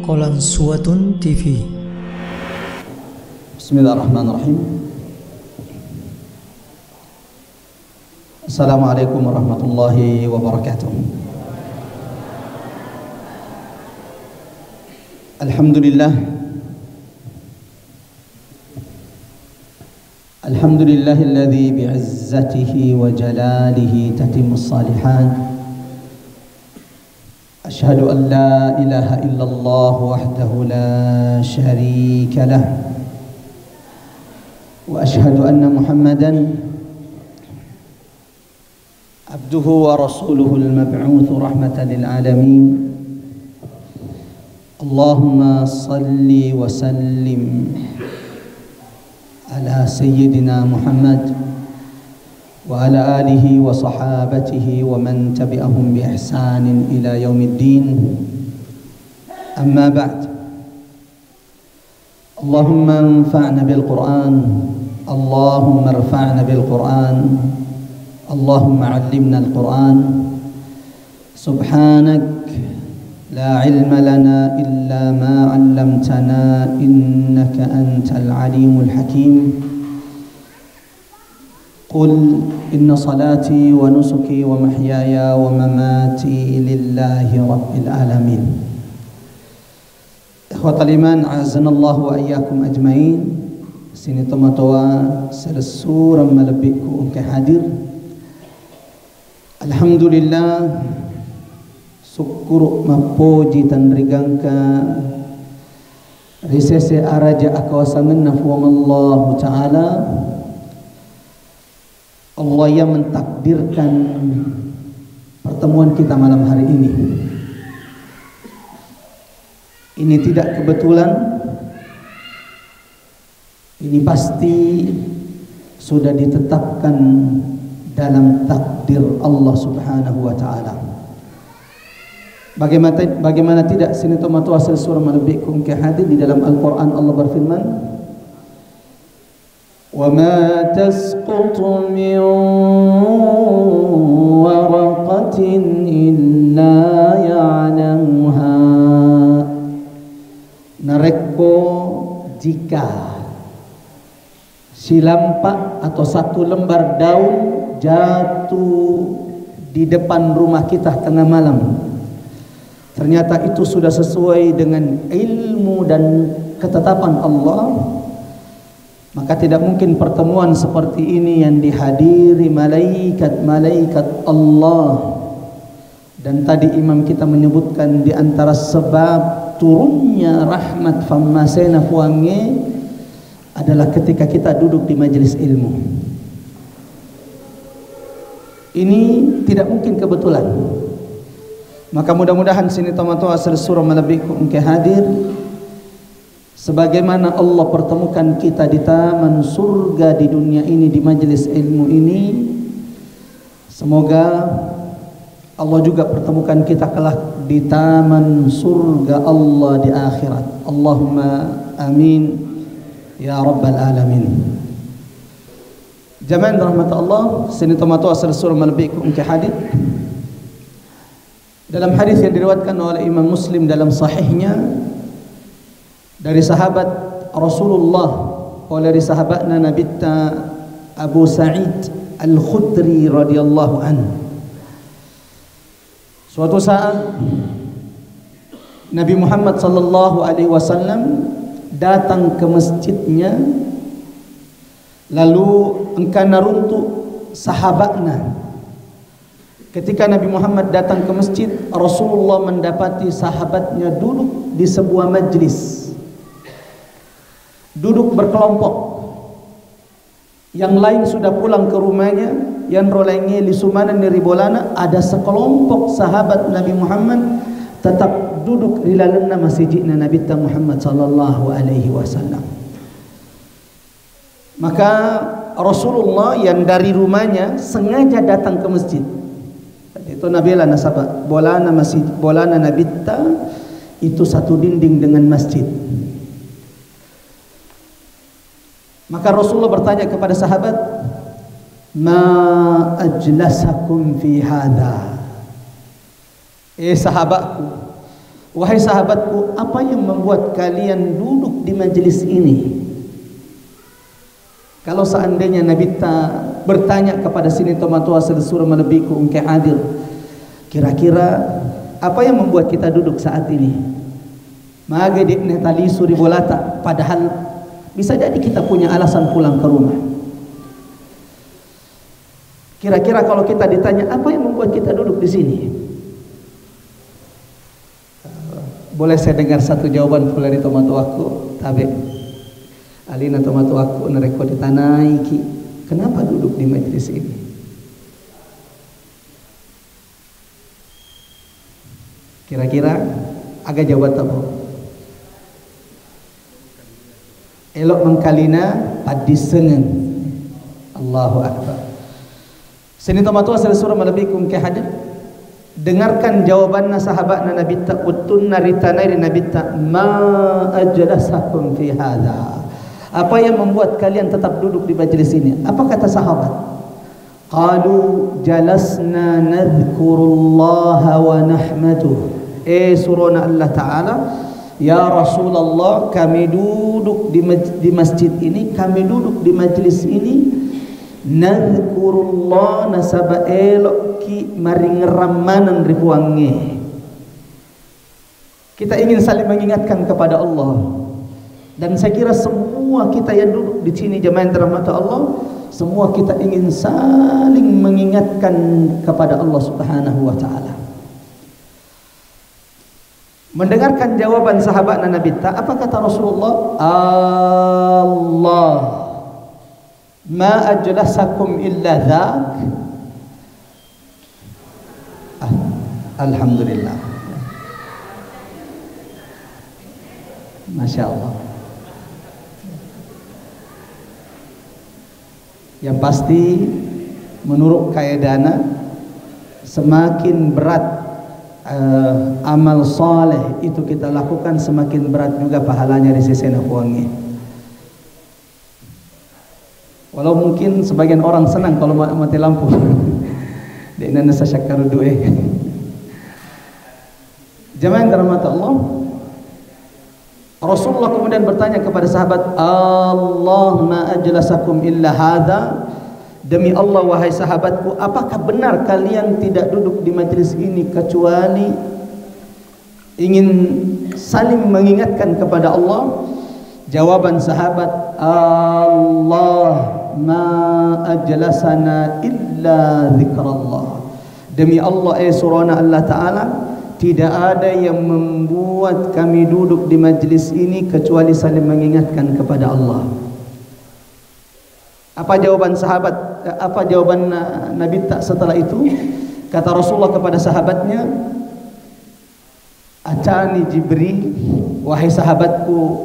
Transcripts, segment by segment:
Qalansuwatun TV. Bismillahirrahmanirrahim. Assalamualaikum warahmatullahi wabarakatuh. Alhamdulillah. Alhamdulillahilladzi bi'izzatihi wa jalalihi tatimmus salihat. Asyhadu an la ilaha illallah wahdahu la syarika lah. Wa asyhadu anna Muhammadan abduhu wa rasuluhu al-mab'uts rahmatan lil alamin. Allahumma salli wa sallim ala sayyidina Muhammad wa ala alihi wa sahabatihi wa man tabi'ahum bi ihsanin ila yaumiddin. Amma ba'd. Allahumma anfa'na bil Qur'an, Allahumma irfa'na bil Qur'an, Allahumma 'allimna al Qur'an. Subhanak la 'ilma lana illa ma 'allamtana innaka antal 'alimul hakim. Qul inna salati wa nusuki wa mahyaya wa mamati lillahi rabbil alamin. Ikhwatal iman, a'azanallahu wa iyyakum ajmain. Sini tomatoa sersuram malabiku ke hadir. Alhamdulillah, syukur mapoji tanrigangka risese araja akawasangan nafuamallahu ta'ala. Allah yang mentakdirkan pertemuan kita malam hari ini. Ini tidak kebetulan. Ini pasti sudah ditetapkan dalam takdir Allah Subhanahu wa taala. Bagaimana tidak, sini tomatu asal surah malabikum ke hadir di dalam Al-Qur'an. Allah berfirman, وَمَا تَسْقُطُ مِنْ وَرَقَةٍ إِلَّا يَعْلَمُهَا. Nareko jika silampak atau satu lembar daun jatuh di depan rumah kita tengah malam, ternyata itu sudah sesuai dengan ilmu dan ketetapan Allah, maka tidak mungkin pertemuan seperti ini yang dihadiri malaikat-malaikat Allah. Dan tadi imam kita menyebutkan di antara sebab turunnya rahmat fammasena fuange adalah ketika kita duduk di majelis ilmu. Ini tidak mungkin kebetulan. Maka mudah-mudahan sini tomato asal surah malabikum ke hadir, sebagaimana Allah pertemukan kita di taman surga di dunia ini, di majelis ilmu ini, semoga Allah juga pertemukan kita kelak di taman surga Allah di akhirat. Allahumma amin ya rabbal alamin. Jamaah rahmat Allah, sini tomato asal surah malabikum ke hadir. Dalam hadis yang diriwayatkan oleh Imam Muslim dalam sahihnya dari sahabat Rasulullah, oleh sahabatna Nabi Abu Sa'id Al-Khudri radhiyallahu anhu. Suatu saat Nabi Muhammad sallallahu alaihi wasallam datang ke masjidnya, lalu engkana runtuk sahabatna. Ketika Nabi Muhammad datang ke masjid, Rasulullah mendapati sahabatnya duduk di sebuah majlis, duduk berkelompok. Yang lain sudah pulang ke rumahnya, yang rolengnya lisumana niribolana. Ada sekelompok sahabat Nabi Muhammad tetap duduk di lalana masjidna Nabi Muhammad sallallahu alaihi wasallam. Maka Rasulullah yang dari rumahnya sengaja datang ke masjid. Itu Nabi lah nasabah bolana masjid, bolana Nabi itu satu dinding dengan masjid. Maka Rasulullah bertanya kepada sahabat, "Ma ajlasakum fi hadha?" Sahabatku, Wahai sahabatku, apa yang membuat kalian duduk di majelis ini? Kalau seandainya Nabi bertanya kepada sini tomatua surah malebiku engke hadir, kira-kira apa yang membuat kita duduk saat ini? Magedikne tali suri bolata, padahal bisa jadi kita punya alasan pulang ke rumah. Kira-kira kalau kita ditanya apa yang membuat kita duduk di sini? Boleh saya dengar satu jawaban pula di tomatuaku? Tabe alina tomatuaku nereko ditanai ki. Kenapa duduk di majelis ini? Kira-kira agak jawab tahu. Elok mengkalina padisengen. Allahu akbar. Sini tomatua surah malebikum ke hadir. Dengarkan jawabanna sahabatna Nabi ta utun naritanai Nabi ta ma ajlasakum fi hadza. Apa yang membuat kalian tetap duduk di majelis ini? Apa kata sahabat? Qalu jalasna nadhkurullaha wa nahmaduh. Surana Allah Ta'ala, ya Rasulullah, kami duduk di masjid ini, kami duduk di majelis ini, nadhkurullah nasaba elok ki maring ramanan ribuange. Kita ingin saling mengingatkan kepada Allah. Dan saya kira semua kita yang duduk di sini jemaah dirahmati Allah, semua kita ingin saling mengingatkan kepada Allah Subhanahu wa taala. Mendengarkan jawaban sahabat Nabi ta, apa kata Rasulullah? Allah ma ajlasakum illa dzak. Alhamdulillah. Masya Allah. Yang pasti menurut kaedana semakin berat amal soleh itu kita lakukan, semakin berat juga pahalanya di sisi nakuangi. Walau mungkin sebagian orang senang kalau mati lampu di Indonesia syakar duwe. Jemaah yang dirahmati Allah, Rasulullah kemudian bertanya kepada sahabat, Allah ma ajlasakum illa hadza. Demi Allah wahai sahabatku, apakah benar kalian tidak duduk di majelis ini kecuali ingin saling mengingatkan kepada Allah? Jawaban sahabat, Allah ma ajlasana illa zikrallah. Demi Allah surana Allah Ta'ala, tidak ada yang membuat kami duduk di majelis ini kecuali saling mengingatkan kepada Allah. Apa jawaban sahabat? Apa jawaban Nabi tak setelah itu? Kata Rasulullah kepada sahabatnya, Atani Jibril, wahai sahabatku,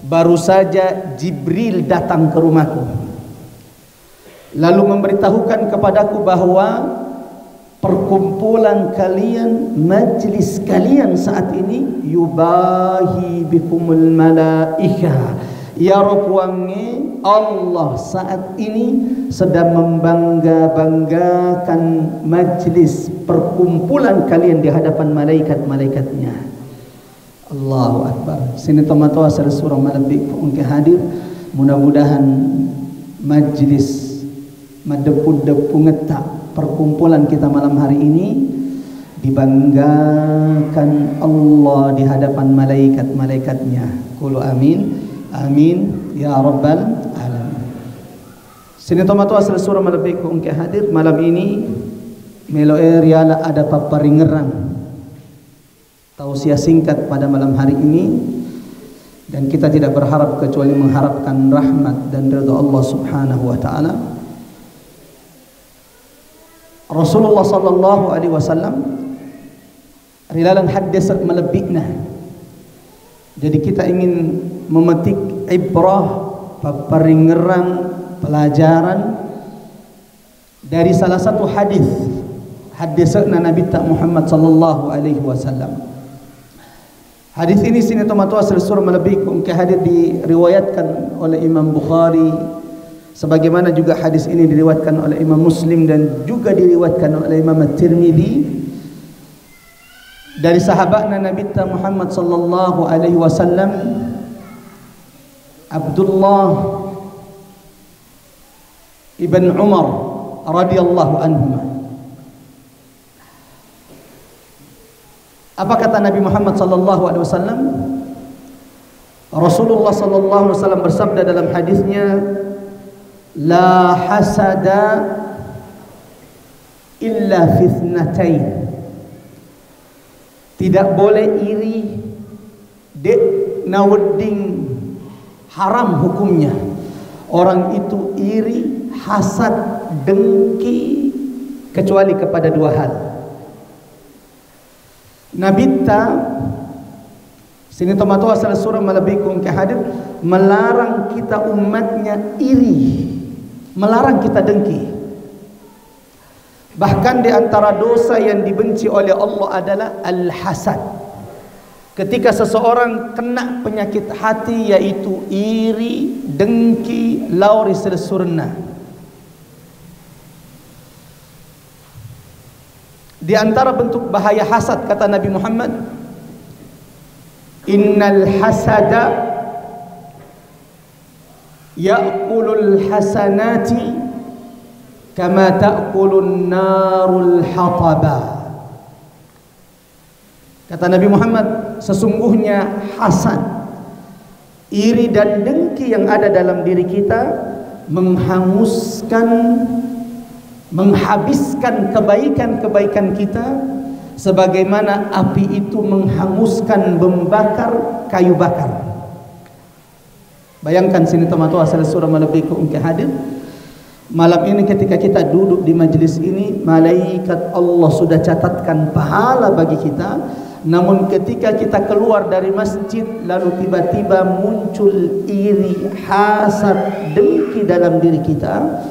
baru saja Jibril datang ke rumahku, lalu memberitahukan kepadaku bahwa perkumpulan kalian, majlis kalian saat ini yubahi bikumul malaikah. Ya Rabbange, Allah saat ini sedang membangga-banggakan majlis perkumpulan kalian di hadapan malaikat-malaikatnya. Allahu Akbar. Sini tomatua surah malabik untuk hadir. Mudah-mudahan majlis madepu-depu ngetak perkumpulan kita malam hari ini dibanggakan Allah di hadapan malaikat-malaikatnya. Qulu amin. Amin ya rabbal alamin. Sini tomatua surah malabik untuk hadir malam ini. Meloe riala ada paparingerang tausiah singkat pada malam hari ini, dan kita tidak berharap kecuali mengharapkan rahmat dan ridha Allah Subhanahu wa taala. Rasulullah sallallahu alaihi wasallam rilalan hadis melebihna. Jadi kita ingin memetik ibrah, paparingerang, pelajaran dari salah satu hadis Nabi Muhammad sallallahu alaihi wasallam. Hadis ini sini tomatua surah melebih ke hadis diriwayatkan oleh Imam Bukhari, sebagaimana juga hadis ini diriwayatkan oleh Imam Muslim dan juga diriwayatkan oleh Imam At-Tirmidzi dari sahabatna Nabi Muhammad sallallahu alaihi wasallam, Abdullah ibn Umar radhiyallahu anhuma. Apa kata Nabi Muhammad sallallahu alaihi wasallam? Rasulullah sallallahu alaihi wasallam bersabda dalam hadisnya, la hasada illa fi ithnatain. Tidak boleh iri, dek naweding, haram hukumnya. Orang itu iri, hasad, dengki, kecuali kepada dua hal. Nabi sini tomato asal surah malabikum kehadir melarang kita umatnya iri, melarang kita dengki. Bahkan di antara dosa yang dibenci oleh Allah adalah al-hasad. Ketika seseorang kena penyakit hati, yaitu iri, dengki, lauri sersurna. Di antara bentuk bahaya hasad, kata Nabi Muhammad, innal hasada ya'kulul hasanati kama ta'kulun narul hataba. Kata Nabi Muhammad, sesungguhnya hasad, iri dan dengki yang ada dalam diri kita menghanguskan, menghabiskan kebaikan-kebaikan kita sebagaimana api itu menghanguskan, membakar kayu bakar. Bayangkan sini tomato asal surah malabikum hadir. Malam ini ketika kita duduk di majelis ini, malaikat Allah sudah catatkan pahala bagi kita. Namun ketika kita keluar dari masjid, lalu tiba-tiba muncul iri, hasad, dengki dalam diri kita,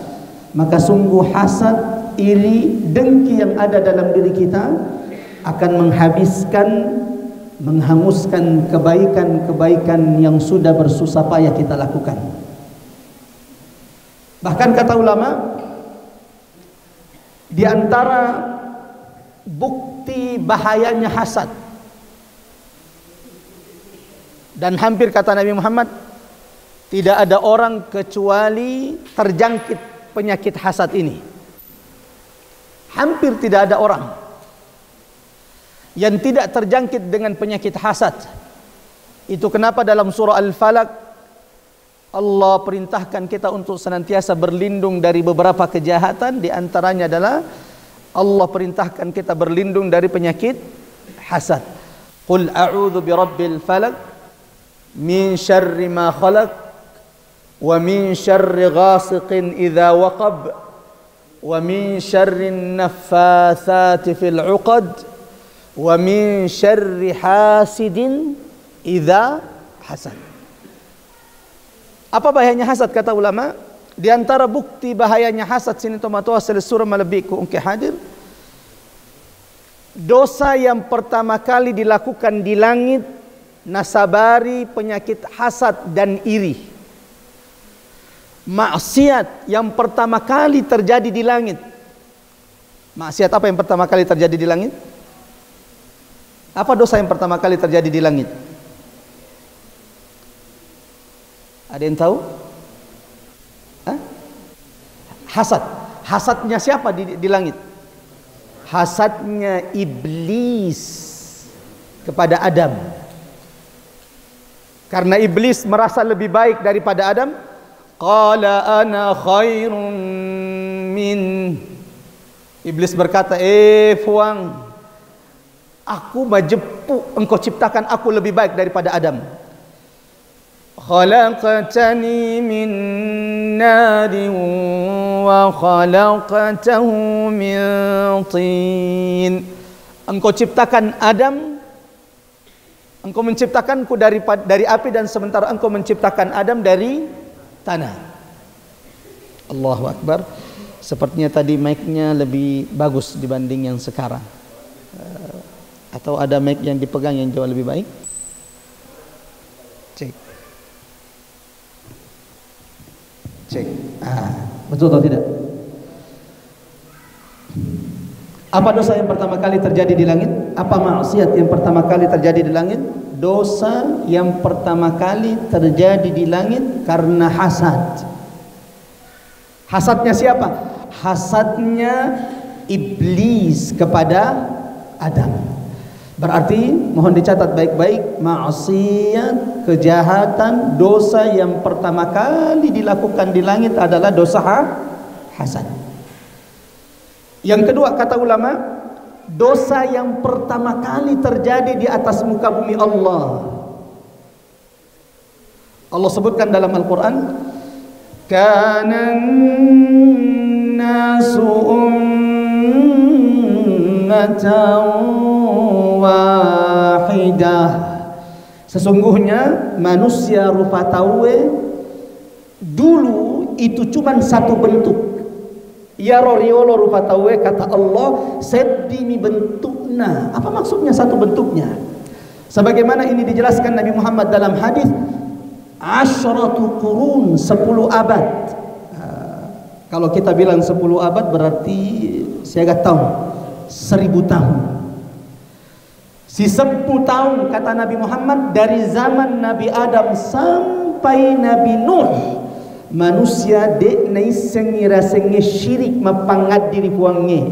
maka sungguh hasad, iri, dengki yang ada dalam diri kita akan menghabiskan, menghanguskan kebaikan-kebaikan yang sudah bersusah payah kita lakukan. Bahkan kata ulama, di antara bukti bahayanya hasad, dan hampir kata Nabi Muhammad, tidak ada orang kecuali terjangkit penyakit hasad ini. Hampir tidak ada orang yang tidak terjangkit dengan penyakit hasad. Itu kenapa dalam surah Al-Falaq Allah perintahkan kita untuk senantiasa berlindung dari beberapa kejahatan. Di antaranya adalah Allah perintahkan kita berlindung dari penyakit hasad. Qul a'udzu birabbil falaq min syarri ma khalaq wa min syarri ghasiqin idza waqab wa min syarri naffatsati fil 'uqad wa min syarri hasidin idza hasad. Apa bahayanya hasad kata ulama? Di antara bukti bahayanya hasad sini tomato asal surah malabiku ungke hadir, dosa yang pertama kali dilakukan di langit nasabari penyakit hasad dan iri. Maksiat yang pertama kali terjadi di langit. Maksiat apa yang pertama kali terjadi di langit? Apa dosa yang pertama kali terjadi di langit? Ada yang tahu? Hah? Hasad. Hasadnya siapa di langit? Hasadnya iblis kepada Adam. Karena iblis merasa lebih baik daripada Adam, qala ana khairun min. Iblis berkata, Fuang, aku majepuk engkau ciptakan aku lebih baik daripada Adam. Khalaqtani min narin wa khalaqtahu min tin. Engkau ciptakan Adam, engkau menciptakanku dari api, dan sementara engkau menciptakan Adam dari tanah. Allahu Akbar. Sepertinya tadi mic-nya lebih bagus dibanding yang sekarang. Atau ada mic yang dipegang yang jauh lebih baik? Cek. Cek. Betul atau tidak? Apa dosa yang pertama kali terjadi di langit? Apa maksiat yang pertama kali terjadi di langit? Dosa yang pertama kali terjadi di langit karena hasad. Hasadnya siapa? Hasadnya iblis kepada Adam. Berarti mohon dicatat baik-baik, maksiat, kejahatan, dosa yang pertama kali dilakukan di langit adalah dosa hasad. Yang kedua, kata ulama, dosa yang pertama kali terjadi di atas muka bumi Allah. Allah sebutkan dalam Al-Quran, kanan nasu ummatan wahidah. Sesungguhnya manusia rupa tawe dulu itu cuma satu bentuk. Ya roriolo rupa tawe, kata Allah, sedimi bentukna. Apa maksudnya satu bentuknya? Sebagaimana ini dijelaskan Nabi Muhammad dalam hadis, asyratu qurun, 10 abad. Kalau kita bilang 10 abad berarti saya gak tahu 1000 tahun. Si 10 tahun kata Nabi Muhammad, dari zaman Nabi Adam sampai Nabi Nuh, manusia dek nai sengira senge syirik mapangat diri puangnya.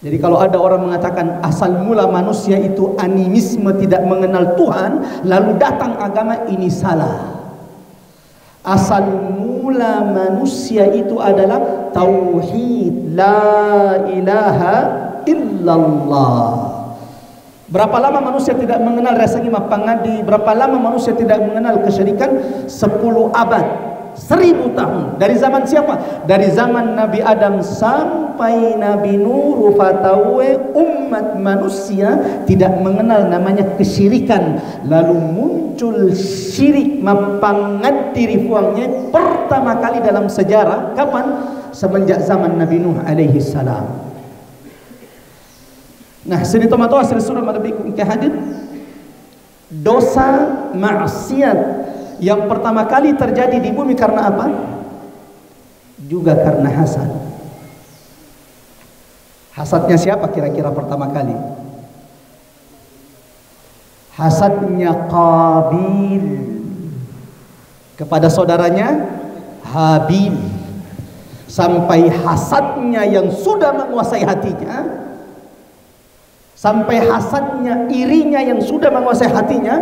Jadi kalau ada orang mengatakan asal mula manusia itu animisme, tidak mengenal Tuhan, lalu datang agama, ini salah. Asal mula manusia itu adalah tauhid, la ilaha illallah. Berapa lama manusia tidak mengenal rasanya mapangadi? Berapa lama manusia tidak mengenal kesyirikan? 10 abad, 1000 tahun. Dari zaman siapa? Dari zaman Nabi Adam sampai Nabi Nuh, rufatawe umat manusia tidak mengenal namanya kesyirikan. Lalu muncul syirik mapangat diri puangnya pertama kali dalam sejarah. Kapan? Semenjak zaman Nabi Nuh alaihi salam. Nah, sini tomato asal surah Al-Baqarah ke hadis, dosa maksiat yang pertama kali terjadi di bumi karena apa? Juga karena hasad. Hasadnya siapa kira-kira pertama kali? Hasadnya Qabil kepada saudaranya Habil. Sampai hasadnya yang sudah menguasai hatinya, sampai hasadnya, irinya yang sudah menguasai hatinya,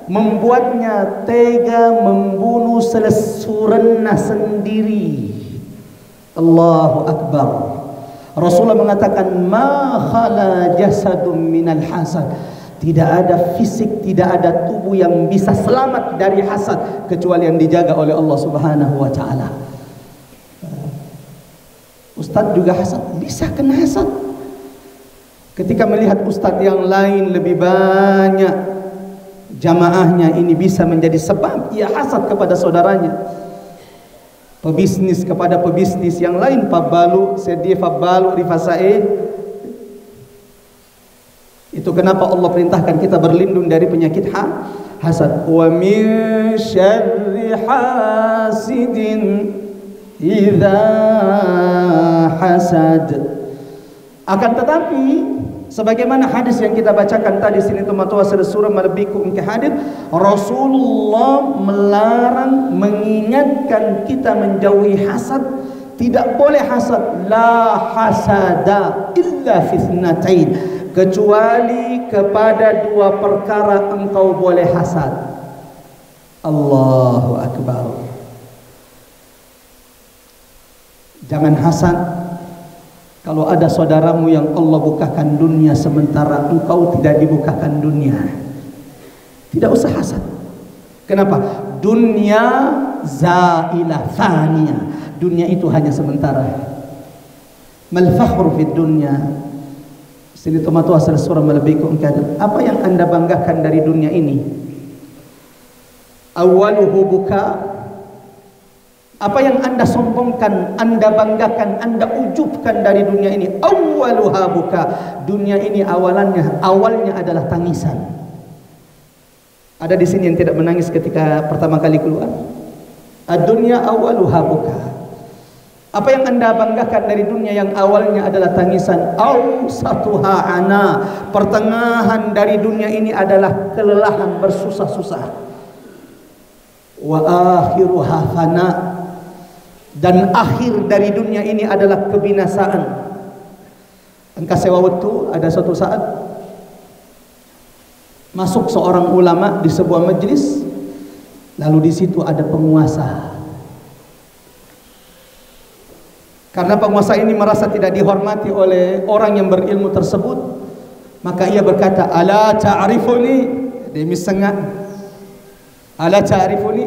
membuatnya tega membunuh selesurenna sendiri. Allahu Akbar. Rasulullah mengatakan, ma khala jasadun minal hasad. Tidak ada fisik, tidak ada tubuh yang bisa selamat dari hasad kecuali yang dijaga oleh Allah Subhanahu wa taala. Ustadz juga hasad, bisa kena hasad. Ketika melihat ustadz yang lain lebih banyak jamaahnya, ini bisa menjadi sebab ia hasad kepada saudaranya. Pebisnis kepada pebisnis yang lain, pabalu sedih pabalu rifasae. Itu kenapa Allah perintahkan kita berlindung dari penyakit hasad. Wa min syarri hasidin idza hasad. Akan tetapi sebagaimana hadis yang kita bacakan tadi sini tomato surah Al-Baqarah ke hadis, Rasulullah melarang, mengingatkan kita menjauhi hasad. Tidak boleh hasad, la hasada illa fitnatain, kecuali kepada 2 perkara engkau boleh hasad. Allahu Akbar. Jangan hasad kalau ada saudaramu yang Allah bukakan dunia sementara engkau tidak dibukakan dunia. Tidak usah hasad. Kenapa? Dunia zailah faniyah. Dunia itu hanya sementara. Mal fakhru fid dunya. Sini tomato asal surah Al-Baqarah. Apa yang Anda banggakan dari dunia ini? Awaluhu buka. Apa yang Anda sombongkan, Anda banggakan, Anda ujubkan dari dunia ini? Awwaluha buka. Dunia ini awalnya adalah tangisan. Ada di sini yang tidak menangis ketika pertama kali keluar? Ad-dunya awwaluha buka. Apa yang Anda banggakan dari dunia yang awalnya adalah tangisan, awsatuha ana, pertengahan dari dunia ini adalah kelelahan bersusah-susah, wa akhiruha fana, dan akhir dari dunia ini adalah kebinasaan. Engkau sewa waktu, ada suatu saat masuk seorang ulama di sebuah majlis, lalu di situ ada penguasa. Karena penguasa ini merasa tidak dihormati oleh orang yang berilmu tersebut, maka ia berkata, ala ta'rifuni, demi sengak, ala ta'rifuni,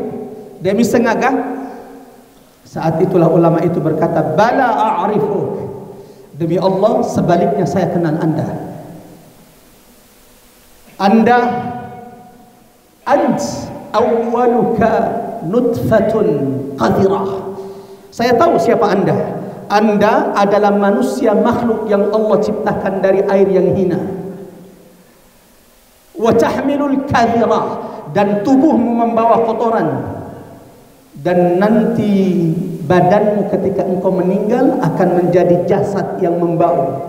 demi sengakah? Saat itulah ulama itu berkata, bala a'rifu, demi Allah sebaliknya saya kenal Anda. Ant awwaluka nutfatun qadirah. Saya tahu siapa Anda. Anda adalah manusia makhluk yang Allah ciptakan dari air yang hina. Wa tahmilul kadhirah, dan tubuhmu membawa kotoran. Dan nanti badanmu ketika engkau meninggal akan menjadi jasad yang membau.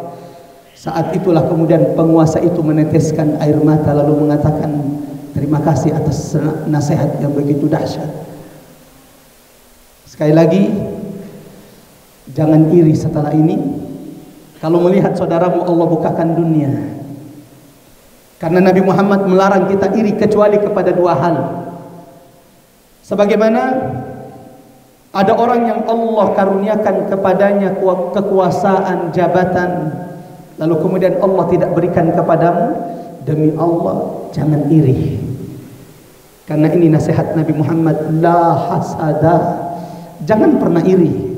Saat itulah kemudian penguasa itu meneteskan air mata lalu mengatakan, terima kasih atas nasihat yang begitu dahsyat. Sekali lagi, jangan iri setelah ini. Kalau melihat saudaramu Allah bukakan dunia. Karena Nabi Muhammad melarang kita iri kecuali kepada dua hal. Sebagaimana ada orang yang Allah karuniakan kepadanya kekuasaan, jabatan, lalu kemudian Allah tidak berikan kepadamu, demi Allah jangan iri. Karena ini nasihat Nabi Muhammad, la hasada, jangan pernah iri.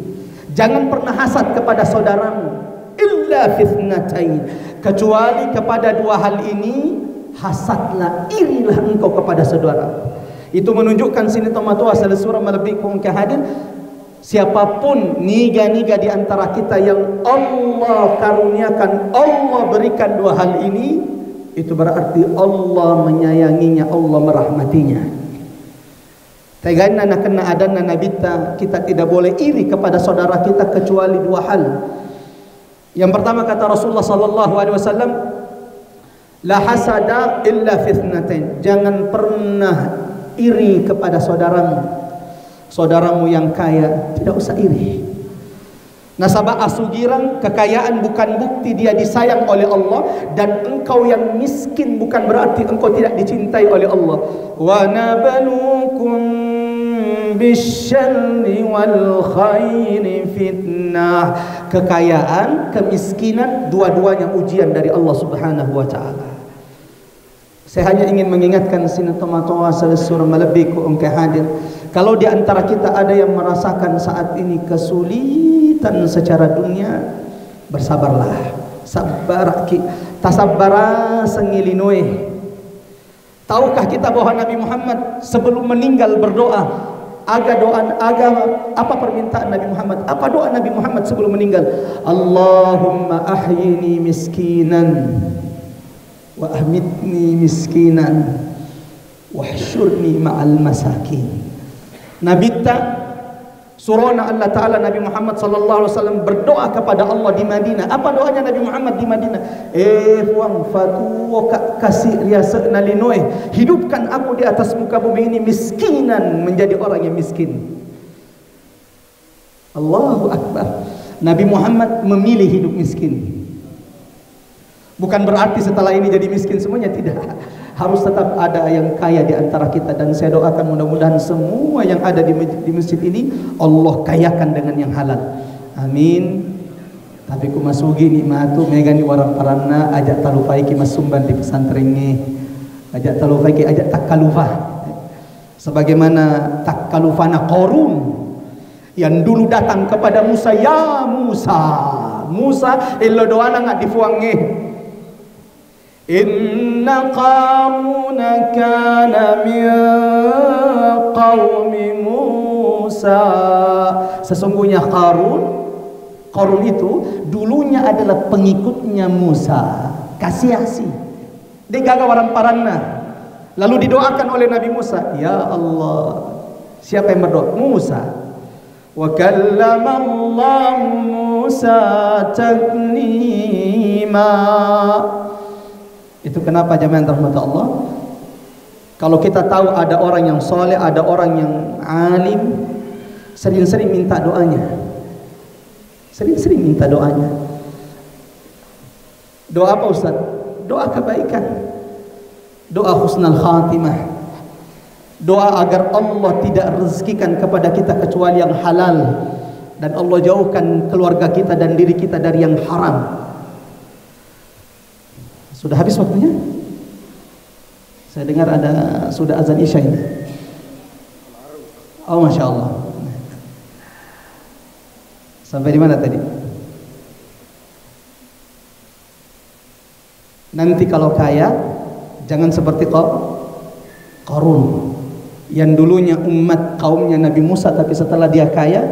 Jangan pernah hasad kepada saudaramu, illa fitnatain, kecuali kepada dua hal ini, hasadlah, irilah engkau kepada saudara. Itu menunjukkan sini tomatua surah melebihi ke hadir. Siapapun niga-niga di antara kita yang Allah karuniakan, Allah berikan dua hal ini, itu berarti Allah menyayanginya, Allah merahmatinya. Tagaina na kena adana nabita, kita tidak boleh iri kepada saudara kita kecuali dua hal. Yang pertama kata Rasulullah sallallahu alaihi wasallam, la hasada illa fitnatain, jangan pernah iri kepada saudaramu. Saudaramu yang kaya tidak usah iri. Nasabah asugiran, kekayaan bukan bukti dia disayang oleh Allah, dan engkau yang miskin bukan berarti engkau tidak dicintai oleh Allah. Wa nabalukum bisyarri wal khairi fitnah. Kekayaan, kemiskinan, dua-duanya ujian dari Allah Subhanahu wa taala. Saya hanya ingin mengingatkan sini tomatua surah melebihi ku engkau hadir. Kalau di antara kita ada yang merasakan saat ini kesulitan secara dunia, bersabarlah. Sabaraki, tasabara sengilinoe. Tahukah kita bahwa Nabi Muhammad sebelum meninggal berdoa? Apa permintaan Nabi Muhammad? Apa doa Nabi Muhammad sebelum meninggal? Allahumma ahyini miskinan wa amitni miskinan wahsyurni ma'al masakin. Nabi surana Allah Ta'ala Nabi Muhammad sallallahu alaihi wasallam berdoa kepada Allah di Madinah. Apa doanya Nabi Muhammad di Madinah? Fuang fatu kasih riasa nalinoe, hidupkan aku di atas muka bumi ini miskinan, menjadi orang yang miskin. Allahu Akbar. Nabi Muhammad memilih hidup miskin. Bukan berarti setelah ini jadi miskin semuanya, tidak. Harus tetap ada yang kaya di antara kita, dan saya doakan mudah-mudahan semua yang ada di masjid ini Allah kayakan dengan yang halal. Amin. Tapi ku masugi nikmatu megani warang paranna ajak talufai ki masumban di pesantrennya. Ajak talufai ki ajak takalufah. Sebagaimana takalufana Qarun yang dulu datang kepada Musa, ya Musa illo doana ngak difuange. Inna Qaruna kana min qaumi Musa. Sesungguhnya Qarun itu dulunya adalah pengikutnya Musa. Kasih-kasih. Dia gagal warang paranna. Lalu didoakan oleh Nabi Musa, ya Allah. Siapa yang berdoa? Musa. Wa kallama Allah Musa taklima. Itu kenapa jemaah rahmat Allah? Kalau kita tahu ada orang yang soleh, ada orang yang alim, sering-sering minta doanya. Sering-sering minta doanya. Doa apa Ustaz? Doa kebaikan. Doa husnul khatimah. Doa agar Allah tidak rezekikan kepada kita kecuali yang halal, dan Allah jauhkan keluarga kita dan diri kita dari yang haram. Sudah habis waktunya? Saya dengar sudah azan Isya ini. Oh, Masya Allah. Sampai di mana tadi? Nanti kalau kaya, jangan seperti Qarun, yang dulunya umat kaumnya Nabi Musa, tapi setelah dia kaya,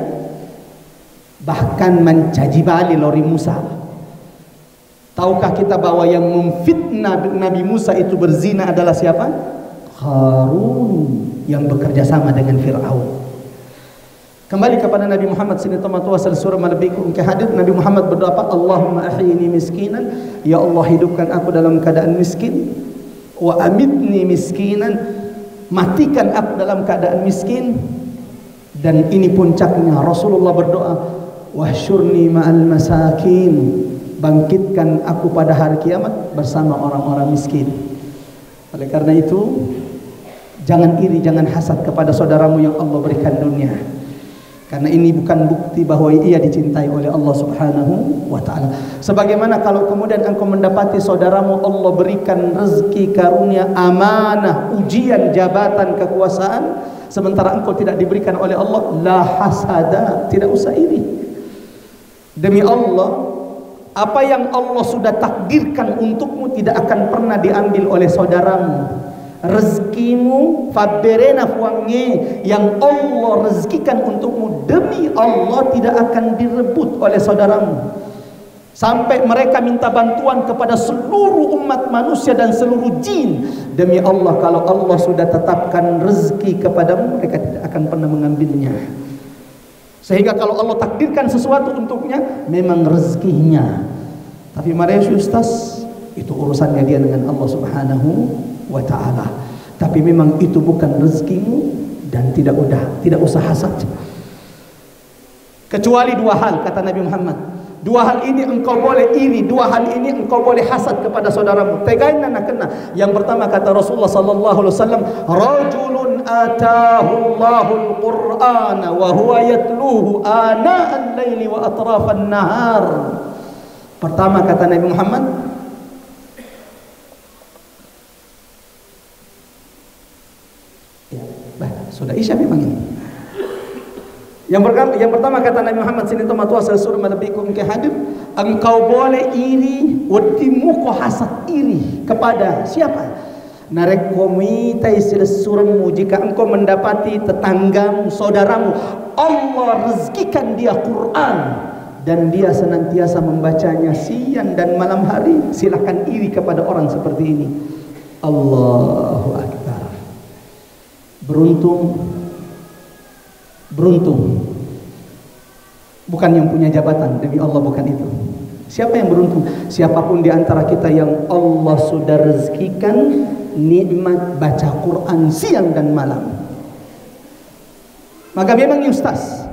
bahkan mencaci bali lori Musa. Tahukah kita bahwa yang memfitnah Nabi Musa itu berzina adalah siapa? Qarun, yang bekerja sama dengan Fir'aun. Kembali kepada Nabi Muhammad sallallahu alaihi wasallam, surah Al-Baqarah ke hadir Nabi Muhammad berdoa, Allahumma ahyini miskinan, ya Allah hidupkan aku dalam keadaan miskin, wa amitni miskinan, matikan aku dalam keadaan miskin. Dan ini puncaknya Rasulullah berdoa, wahsyurni ma'al masakin, bangkitkan aku pada hari kiamat bersama orang-orang miskin. Oleh karena itu, jangan iri, jangan hasad kepada saudaramu yang Allah berikan dunia, karena ini bukan bukti bahwa ia dicintai oleh Allah Subhanahu wa ta'ala. Sebagaimana kalau kemudian engkau mendapati saudaramu Allah berikan rezeki, karunia, amanah, ujian, jabatan, kekuasaan, sementara engkau tidak diberikan oleh Allah, la hasada, tidak usah iri. Demi Allah, apa yang Allah sudah takdirkan untukmu tidak akan pernah diambil oleh saudaramu. Rezekimu faberena fuange yang Allah rezekikan untukmu, demi Allah tidak akan direbut oleh saudaramu. Sampai mereka minta bantuan kepada seluruh umat manusia dan seluruh jin, demi Allah kalau Allah sudah tetapkan rezeki kepadamu, mereka tidak akan pernah mengambilnya. Sehingga kalau Allah takdirkan sesuatu untuknya, memang rezekinya. Tapi Malaysia Ustaz, itu urusannya dia dengan Allah Subhanahu wa ta'ala. Tapi memang itu bukan rezekimu, dan tidak usah hasad. Kecuali dua hal, kata Nabi Muhammad. Dua hal ini engkau boleh iri, dua hal ini engkau boleh hasad kepada saudaramu. Tegain nak kena. Yang pertama kata Rasulullah sallallahu alaihi wasallam, rajulun atahu Allahul Qur'ana wa huwa yatluhu ana al-laili wa atrafan nahar. Pertama kata Nabi Muhammad, ya, sudah Isya memang ini. Yang pertama kata Nabi Muhammad sallallahu alaihi wasallam, malabikum ke hadir, engkau boleh iri, wadimu ko hasad iri kepada siapa? Narek komita surmu, jika engkau mendapati tetanggamu, saudaramu, Allah rezekikan dia Quran dan dia senantiasa membacanya siang dan malam hari, silakan iri kepada orang seperti ini. Allahu Akbar. Beruntung bukan yang punya jabatan, demi Allah bukan itu. Siapa yang beruntung? Siapapun di antara kita yang Allah sudah rezekikan nikmat baca Quran siang dan malam, maka memang Ustaz,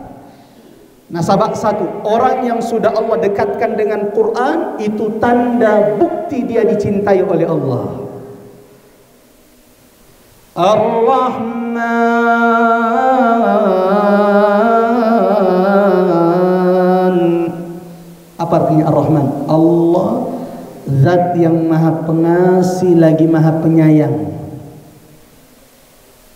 nasabak satu, orang yang sudah Allah dekatkan dengan Quran, itu tanda bukti dia dicintai oleh Allah. Ar-Rahman. Apa artinya Ar-Rahman? Allah, zat yang maha pengasih lagi maha penyayang.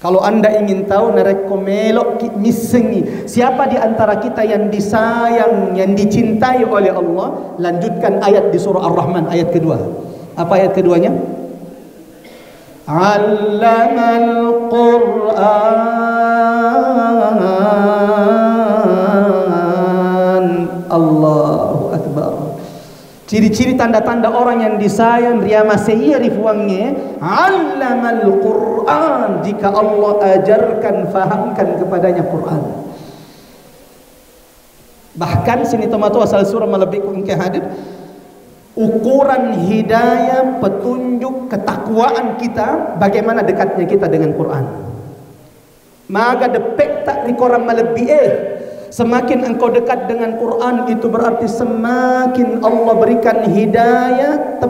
Kalau anda ingin tahu, nareko melok misengi siapa di antara kita yang disayang, yang dicintai oleh Allah, lanjutkan ayat di surah Ar-Rahman ayat kedua. Apa ayat keduanya? Allamal Quran. Allahu Akbar. Ciri-ciri tanda-tanda orang yang disayang, ria masih rifuangnya, allamal Quran, jika Allah ajarkan, fahamkan kepadanya Quran. Bahkan sini tomatu asal surah melebihi ke hadir ukuran hidayah, petunjuk, ketakwaan kita, bagaimana dekatnya kita dengan Quran. Maka depek tak rikoram melebihi. Semakin engkau dekat dengan Quran, itu berarti semakin Allah berikan hidayah,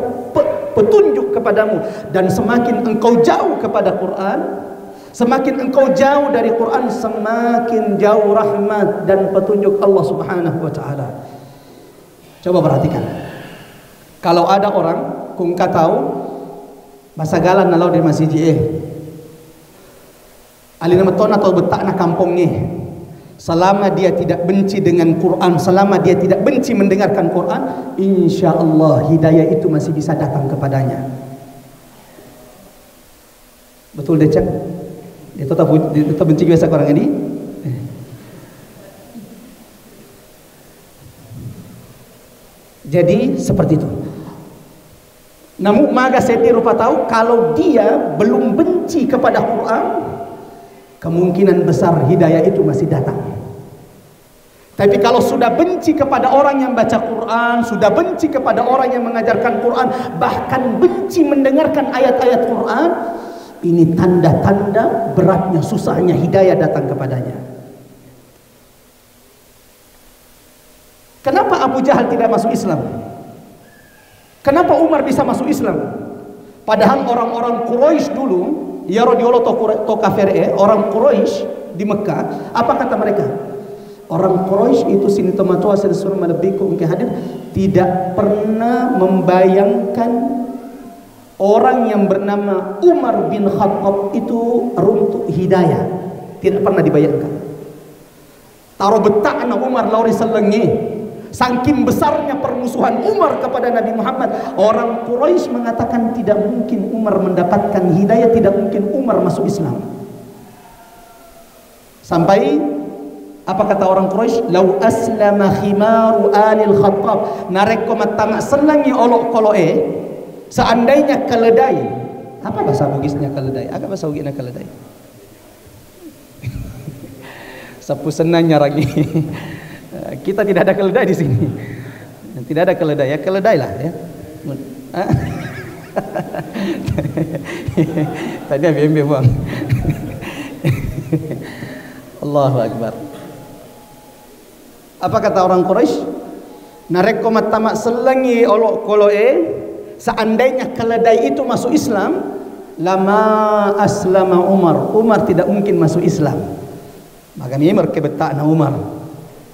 petunjuk kepadamu. Dan semakin engkau jauh kepada Quran, semakin engkau jauh dari Quran, semakin jauh rahmat dan petunjuk Allah Subhanahu wa ta'ala. Coba perhatikan. Kalau ada orang kung tahu bahasa galan nalau di masjid alina meton atau betak na kampungnya, selama dia tidak benci dengan Quran, selama dia tidak benci mendengarkan Quran, insya Allah hidayah itu masih bisa datang kepadanya. Betul deh cak? Dia tetap benci biasa orang ini. Jadi seperti itu. Namun maka saya rupa tahu kalau dia belum benci kepada Quran, kemungkinan besar hidayah itu masih datang. Tapi kalau sudah benci kepada orang yang baca Quran, sudah benci kepada orang yang mengajarkan Quran, bahkan benci mendengarkan ayat-ayat Quran, ini tanda-tanda beratnya, susahnya hidayah datang kepadanya. Kenapa Abu Jahal tidak masuk Islam? Kenapa Umar bisa masuk Islam? Padahal orang-orang Quraisy dulu, ya radhiyallahu to kafir, orang Quraisy di Mekah, apa kata mereka? Orang Quraisy itu sini tomatua disuruh melebihi ke hadir, tidak pernah membayangkan orang yang bernama Umar bin Khattab itu runtuh hidayah. Tidak pernah dibayangkan. Taruh betakna Umar lauri selengi. Saking besarnya permusuhan Umar kepada Nabi Muhammad, orang Quraisy mengatakan tidak mungkin Umar mendapatkan hidayah, tidak mungkin Umar masuk Islam. Sampai apa kata orang Quraisy? Lau aslama khimaru alil Khattab, narek komatama selangi olok koloe, seandainya keledai. Apa bahasa Bugisnya keledai? Agak bahasa Bugisnya keledai. Sapu senang nyarangi. Kita tidak ada keledai di sini. Tidak ada keledai, ya keledai lah ya. Tadi BMB buang. Allahu Akbar. Apa kata orang Quraisy? Narek komat tamak selangi olok koloe, seandainya keledai itu masuk Islam, lama aslama Umar. Umar tidak mungkin masuk Islam. Makanya merkebetakna Umar.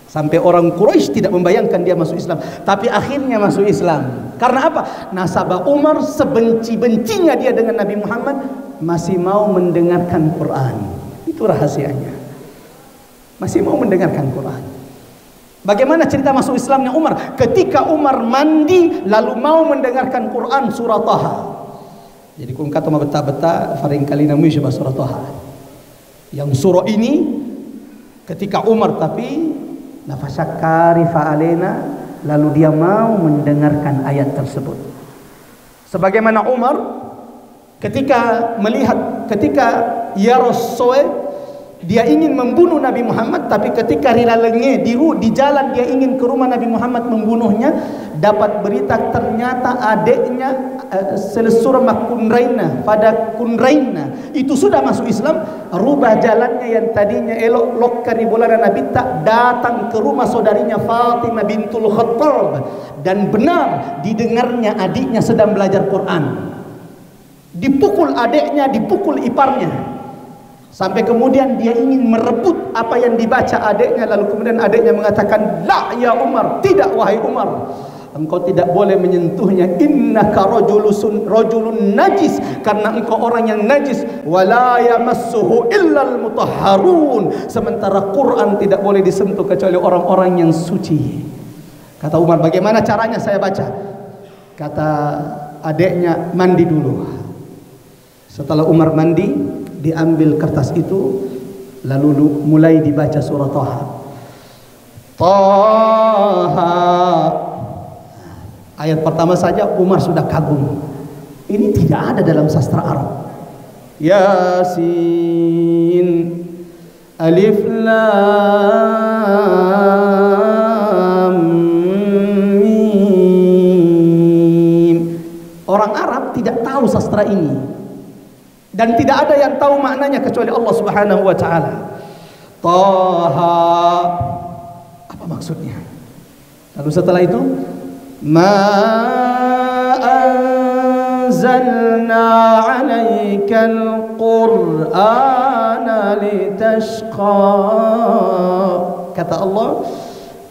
Sampai orang Quraisy tidak membayangkan dia masuk Islam, tapi akhirnya masuk Islam. Karena apa? Nasabah Umar sebenci-bencinya dia dengan Nabi Muhammad, masih mau mendengarkan Quran. Itu rahasianya. Masih mau mendengarkan Quran. Bagaimana cerita masuk Islamnya Umar? Ketika Umar mandi lalu mau mendengarkan Quran surah Taha. Jadi kun kata beta-beta faring kali namu surah Taha. Yang surah ini ketika Umar tapi nafasyakari fa'alena, lalu dia mau mendengarkan ayat tersebut. Sebagaimana Umar ketika melihat, ketika ya Rasul dia ingin membunuh Nabi Muhammad, tapi ketika rila lenge di jalan dia ingin ke rumah Nabi Muhammad membunuhnya, dapat berita ternyata adiknya Selsurma Kunraina pada Kunraina itu sudah masuk Islam. Rubah jalannya yang tadinya elok lokkari bolana Nabi, tak datang ke rumah saudarinya Fatimah bintul Khattab, dan benar didengarnya adiknya sedang belajar Quran. Dipukul adiknya, dipukul iparnya. Sampai kemudian dia ingin merebut apa yang dibaca adiknya, lalu kemudian adiknya mengatakan, "La ya Umar, tidak wahai Umar. Engkau tidak boleh menyentuhnya. Innaka rajulun najis, karena engkau orang yang najis. Wala yamassuhu illal mutahharun." Sementara Quran tidak boleh disentuh kecuali orang-orang yang suci. Kata Umar, "Bagaimana caranya saya baca?" Kata adiknya, "Mandi dulu." Setelah Umar mandi, diambil kertas itu, lalu mulai dibaca surah Taha. Taha. Ayat pertama saja Umar sudah kagum. Ini tidak ada dalam sastra Arab. Yasin, Alif Lam tidak tahu sastra ini. Dan tidak ada yang tahu maknanya kecuali Allah Subhanahu wa taala. Taha, apa maksudnya? Lalu setelah itu, ma anzalna 'alaikal qur'ana litashqa. Kata Allah,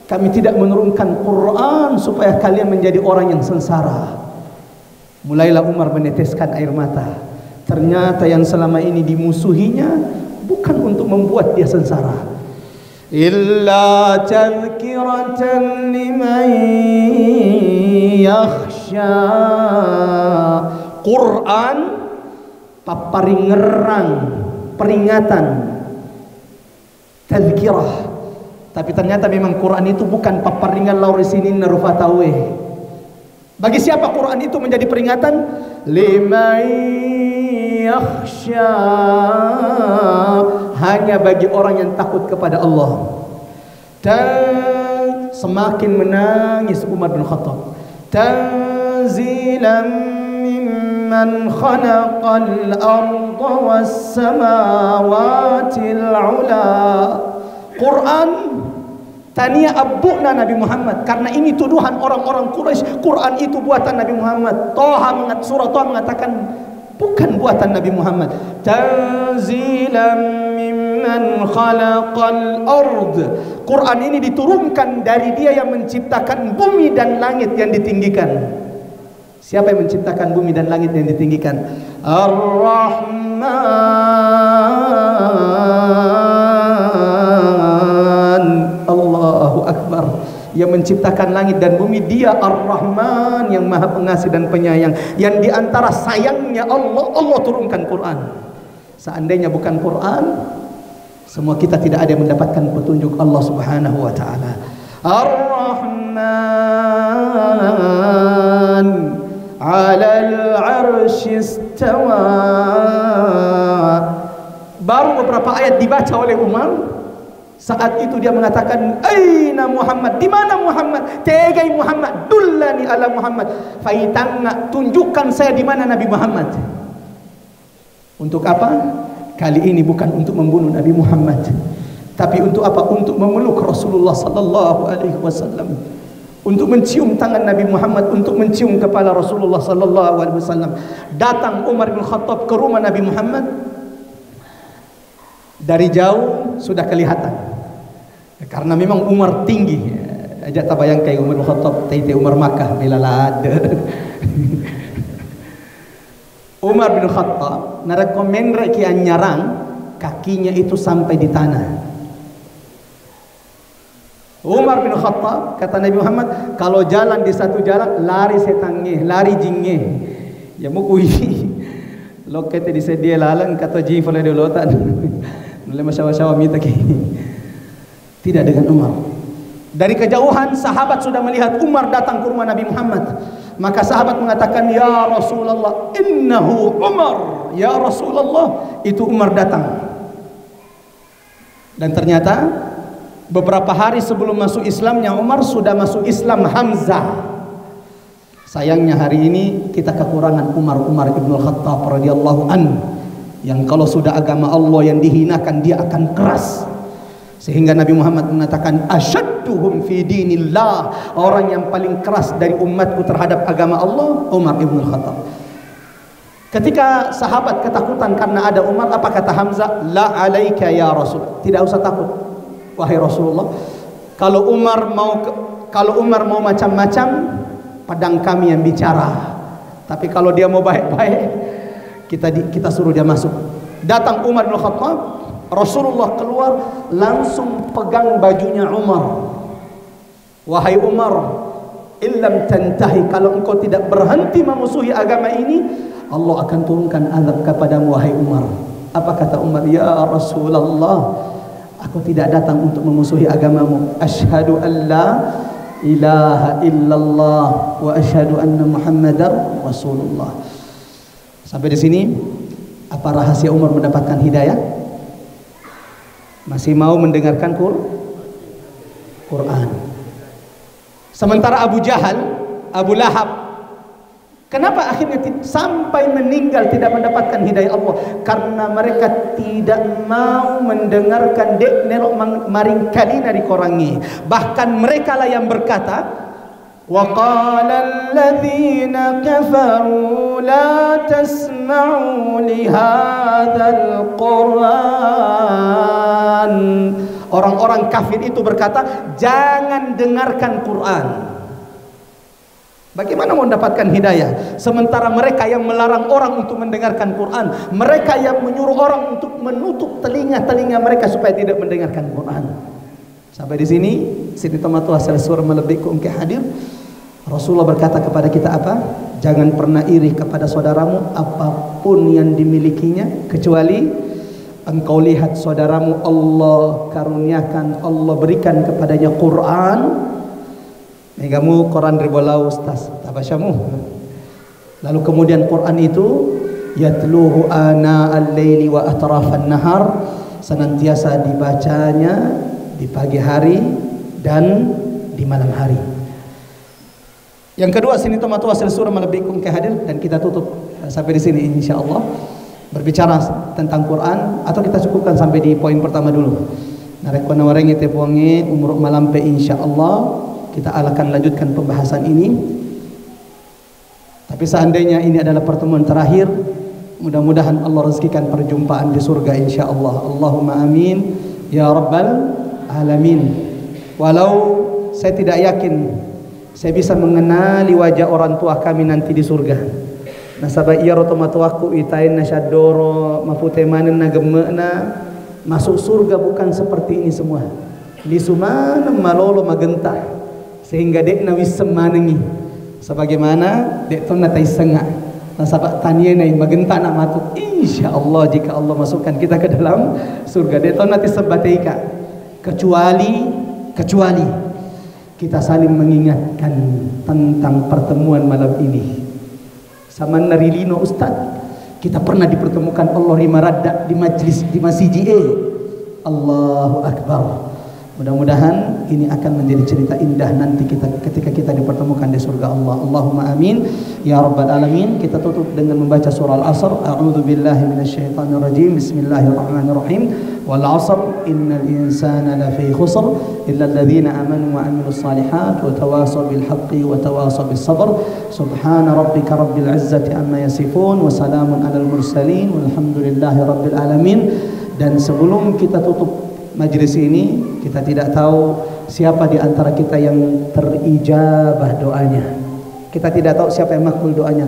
kami tidak menurunkan Quran supaya kalian menjadi orang yang sengsara. Mulailah Umar meneteskan air mata. Ternyata yang selama ini dimusuhinya bukan untuk membuat dia sengsara. Illa tadhkiratan liman yakhsha. Quran paparingerang, peringatan, tadhkirah. Tapi ternyata memang Quran itu bukan paparingan laurisinin narufatawe. Bagi siapa Quran itu menjadi peringatan? Liman yakhsha, hanya bagi orang yang takut kepada Allah. Dan semakin menangis Umar bin Khattab. Tanzilan mimman khalaqal arda was samawatil ula. Quran tania abuna Nabi Muhammad, karena ini tuduhan orang-orang Quraisy. Quran itu buatan Nabi Muhammad. Surah Toha mengatakan bukan buatan Nabi Muhammad. Tanzilan mimman khalaqal ard. Quran ini diturunkan dari Dia yang menciptakan bumi dan langit yang ditinggikan. Siapa yang menciptakan bumi dan langit yang ditinggikan? Ar-Rahman. Allahu Akbar. Yang menciptakan langit dan bumi, Dia Ar-Rahman, yang Maha Pengasih dan Penyayang. Yang diantara sayangnya Allah turunkan Quran. Seandainya bukan Quran, semua kita tidak ada yang mendapatkan petunjuk Allah Subhanahu wa taala. Ar-Rahman 'alal 'arsy istawa. Baru beberapa ayat dibaca oleh Umar. Saat itu dia mengatakan, "Aina Muhammad? Di mana Muhammad? Tegai Muhammad, dullani ala Muhammad." Faitanga, tunjukkan saya di mana Nabi Muhammad. Untuk apa? Kali ini bukan untuk membunuh Nabi Muhammad, tapi untuk apa? Untuk memeluk Rasulullah sallallahu alaihi wasallam, untuk mencium tangan Nabi Muhammad, untuk mencium kepala Rasulullah sallallahu alaihi wasallam. Datang Umar bin Khattab ke rumah Nabi Muhammad. Dari jauh sudah kelihatan. Karena memang Umar tinggi. Aja tak bayangkan Umar bin Khattab tete Umar Makkah belalada. Umar bin Khattab narekomendre kian nyarang kakinya itu sampai di tanah. Umar bin Khattab, kata Nabi Muhammad, kalau jalan di satu jalan lari setangnya, lari jingnya. Ya mukui. Lokete disedia lalang kata jifale de lotan. Nule masyawa-syawa mita ki. Tidak dengan Umar. Dari kejauhan sahabat sudah melihat Umar datang ke rumah Nabi Muhammad. Maka sahabat mengatakan, "Ya Rasulullah, innahu Umar." Ya Rasulullah, itu Umar datang. Dan ternyata beberapa hari sebelum masuk Islamnya Umar, sudah masuk Islam Hamzah. Sayangnya hari ini kita kekurangan Umar ibn Khattab radhiyallahu an, yang kalau sudah agama Allah yang dihinakan dia akan keras. Sehingga Nabi Muhammad mengatakan, "Asyadduhum fi dinillah." Orang yang paling keras dari umatku terhadap agama Allah, Umar ibn Khattab. Ketika sahabat ketakutan karena ada Umar, apa kata Hamzah? "La alaika ya Rasul." Tidak usah takut wahai Rasulullah. Kalau Umar mau macam-macam, pedang kami yang bicara. Tapi kalau dia mau baik-baik, kita suruh dia masuk. Datang Umar bin Khattab, Rasulullah keluar, langsung pegang bajunya Umar. "Wahai Umar, illam tantahi, kalau engkau tidak berhenti memusuhi agama ini, Allah akan turunkan azab kepadamu wahai Umar." Apa kata Umar? "Ya Rasulullah, aku tidak datang untuk memusuhi agamamu. Asyhadu an la ilaha illallah wa asyhadu anna Muhammadar Rasulullah." Sampai di sini apa rahasia Umar mendapatkan hidayah? Masih mau mendengarkan Quran. Sementara Abu Jahal, Abu Lahab, Kenapa akhirnya sampai meninggal tidak mendapatkan hidayah Allah? Karena mereka tidak mau mendengarkan dek nerok maring kalina di korangi. Bahkan mereka lah yang berkata, وَقَالَ الَّذِينَ كَفَرُوا لَا تَسْمَعُوا لِهَذَا الْقُرْآنِ. Orang-orang kafir itu berkata, jangan dengarkan Quran. Bagaimana mau mendapatkan hidayah? Sementara mereka yang melarang orang untuk mendengarkan Quran, mereka yang menyuruh orang untuk menutup telinga-telinga mereka supaya tidak mendengarkan Quran. Sampai di sini, sini teman-teman surah melebihku engkau hadir. Rasulullah berkata kepada kita apa? Jangan pernah iri kepada saudaramu apapun yang dimilikinya, kecuali engkau lihat saudaramu Allah karuniakan, Allah berikan kepadanya Quran. Megamu Quran ribolau ustaz, tabasyamu. Lalu kemudian Quran itu yatluhu ana al-laili wa atrafan nahar, senantiasa dibacanya di pagi hari dan di malam hari. Yang kedua, sini tomato hasil surah melebihkum ke hadir, dan kita tutup sampai di sini insyaallah berbicara tentang Quran, atau kita cukupkan sampai di poin pertama dulu. Narekona wareng ite puange umur malampe insyaallah kita akan lanjutkan pembahasan ini. Tapi seandainya ini adalah pertemuan terakhir, mudah-mudahan Allah rezekikan perjumpaan di surga insyaallah. Allahumma amin ya rabbal alamin. Walau saya tidak yakin saya bisa mengenali wajah orang tua kami nanti di surga. Nasabah iya rotomatuaku itain nasyadoro mafutemanen nagemena masuk surga bukan seperti ini semua. Di sumana malolo magentah sehingga dek nawis semanengi. Sebagaimana dek tonna taisengah. Nasabah tanienai magentah nak matut. Insyaallah jika Allah masukkan kita ke dalam surga dek tonna tisebateika. Kecuali kita saling mengingatkan tentang pertemuan malam ini. Sama narilino Ustaz, kita pernah dipertemukan Allah rimaradda di majlis di masjid Allahu Akbar. Mudah-mudahan ini akan menjadi cerita indah nanti ketika kita dipertemukan di surga Allah. Allahumma amin ya rabbal alamin. Kita tutup dengan membaca surah Al-Asr. A'udzu billahi minasyaitonir rajim. Bismillahirrahmanirrahim. Wal 'asr innal insana lafi khusr illa alladhina amanu wa 'amilus shalihat wa tawasaw bil haqqi wa tawasaw bis sabr. Subhana rabbika rabbil 'izzati amma yasifun wa salamun 'alal mursalin walhamdulillahi rabbil alamin. Dan sebelum kita tutup majlis ini, kita tidak tahu siapa di antara kita yang terijabah doanya. Kita tidak tahu siapa yang makbul doanya.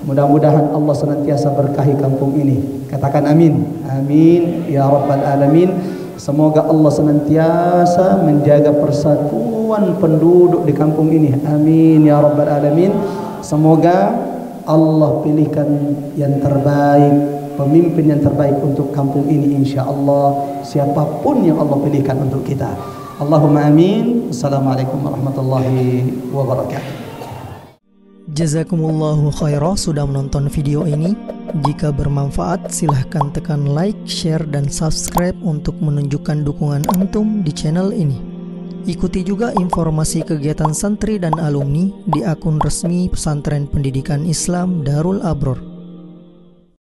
Mudah-mudahan Allah senantiasa berkahi kampung ini. Katakan amin. Amin ya rabbal alamin. Semoga Allah senantiasa menjaga persatuan penduduk di kampung ini. Amin ya rabbal alamin. Semoga Allah pilihkan yang terbaik, pemimpin yang terbaik untuk kampung ini insyaallah, siapapun yang Allah pilihkan untuk kita. Allahumma amin. Assalamualaikum warahmatullahi wabarakatuh. Jazakumullahu khairah sudah menonton video ini. Jika bermanfaat silahkan tekan like, share, dan subscribe untuk menunjukkan dukungan antum di channel ini. Ikuti juga informasi kegiatan santri dan alumni di akun resmi Pesantren Pendidikan Islam Darul Abror.